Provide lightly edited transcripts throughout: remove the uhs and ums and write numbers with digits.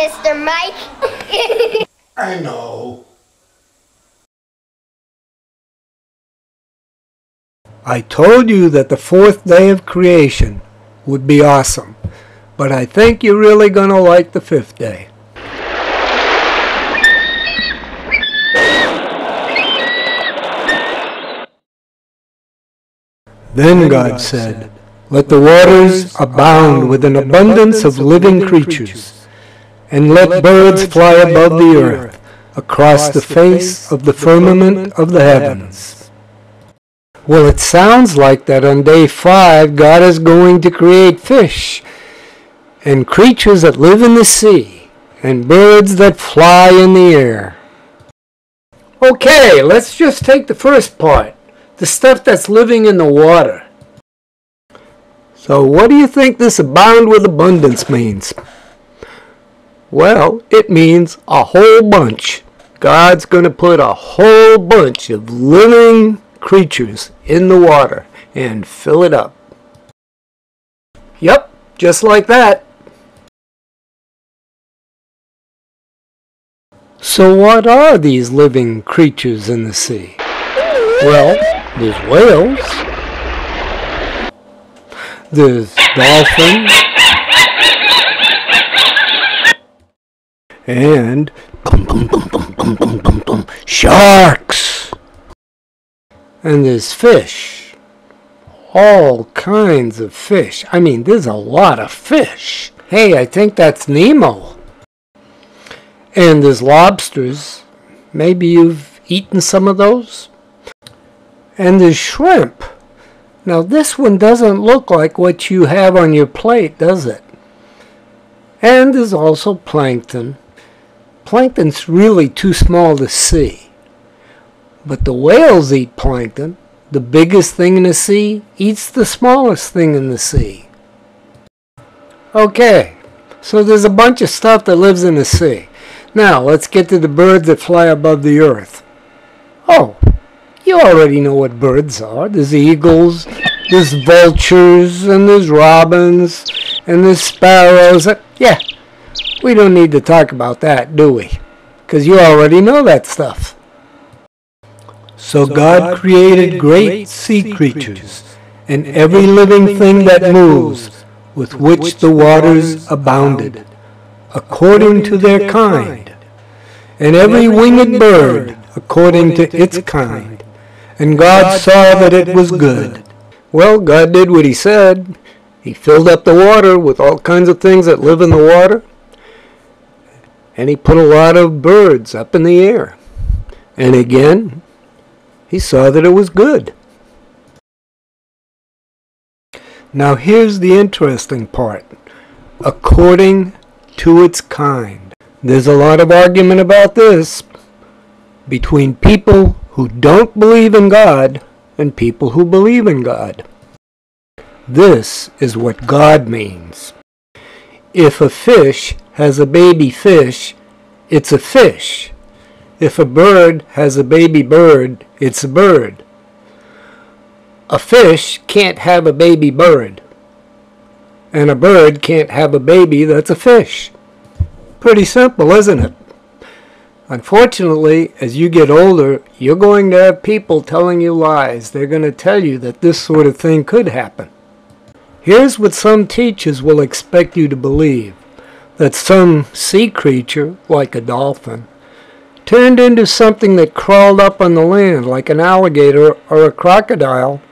Mr. Mike. I know. I told you that the fourth day of creation would be awesome, but I think you're really going to like the fifth day. Then God said, "Let the waters abound with an abundance of living creatures, and let birds fly above the earth, across the face of the firmament of the heavens." Well, it sounds like that on day 5, God is going to create fish, and creatures that live in the sea, and birds that fly in the air. Okay, let's just take the first part. The stuff that's living in the water. So what do you think this abound with abundance means? Well, it means a whole bunch. God's going to put a whole bunch of living creatures in the water and fill it up. Yep, just like that. So what are these living creatures in the sea? Well, there's whales, there's dolphins, and sharks, and there's fish, all kinds of fish. I mean, there's a lot of fish. Hey, I think that's Nemo. And there's lobsters. Maybe you've eaten some of those. And there's shrimp. Now this one doesn't look like what you have on your plate, does it? And there's also plankton. Plankton's really too small to see. But the whales eat plankton. The biggest thing in the sea eats the smallest thing in the sea. Okay, so there's a bunch of stuff that lives in the sea. Now let's get to the birds that fly above the earth. Oh, you already know what birds are. There's eagles, there's vultures, and there's robins, and there's sparrows. Yeah, we don't need to talk about that, do we? Because you already know that stuff. So God created great sea creatures, and every living thing that moves, with which the waters abounded, according to their kind, and every winged bird according to its kind. And God saw that it was good. Well, God did what he said. He filled up the water with all kinds of things that live in the water. And he put a lot of birds up in the air. And again, he saw that it was good. Now here's the interesting part. According to its kind. There's a lot of argument about this between people who don't believe in God and people who believe in God. This is what God means. If a fish has a baby fish, it's a fish. If a bird has a baby bird, it's a bird. A fish can't have a baby bird. And a bird can't have a baby that's a fish. Pretty simple, isn't it? Unfortunately, as you get older, you're going to have people telling you lies. They're going to tell you that this sort of thing could happen. Here's what some teachers will expect you to believe. That some sea creature, like a dolphin, turned into something that crawled up on the land, like an alligator or a crocodile.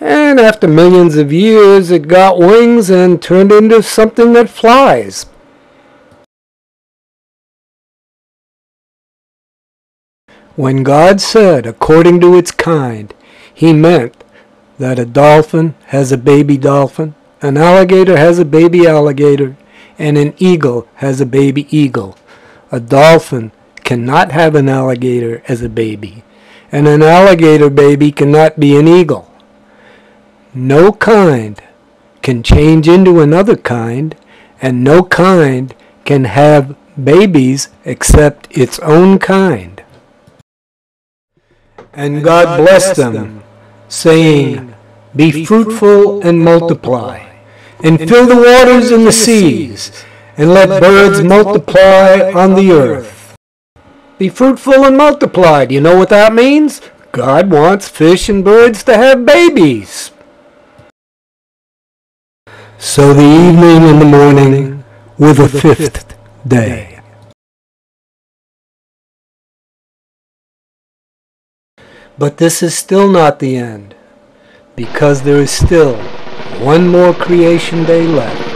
And after millions of years, it got wings and turned into something that flies. When God said, according to its kind, he meant that a dolphin has a baby dolphin, an alligator has a baby alligator, and an eagle has a baby eagle. A dolphin cannot have an alligator as a baby, and an alligator baby cannot be an eagle. No kind can change into another kind, and no kind can have babies except its own kind. And God blessed them, saying, "Be fruitful and multiply, and fill the waters and the seas, and let birds multiply on the earth. Be fruitful and multiply. Do you know what that means? God wants fish and birds to have babies. So the evening and the morning were the fifth day. But this is still not the end, because there is still one more creation day left.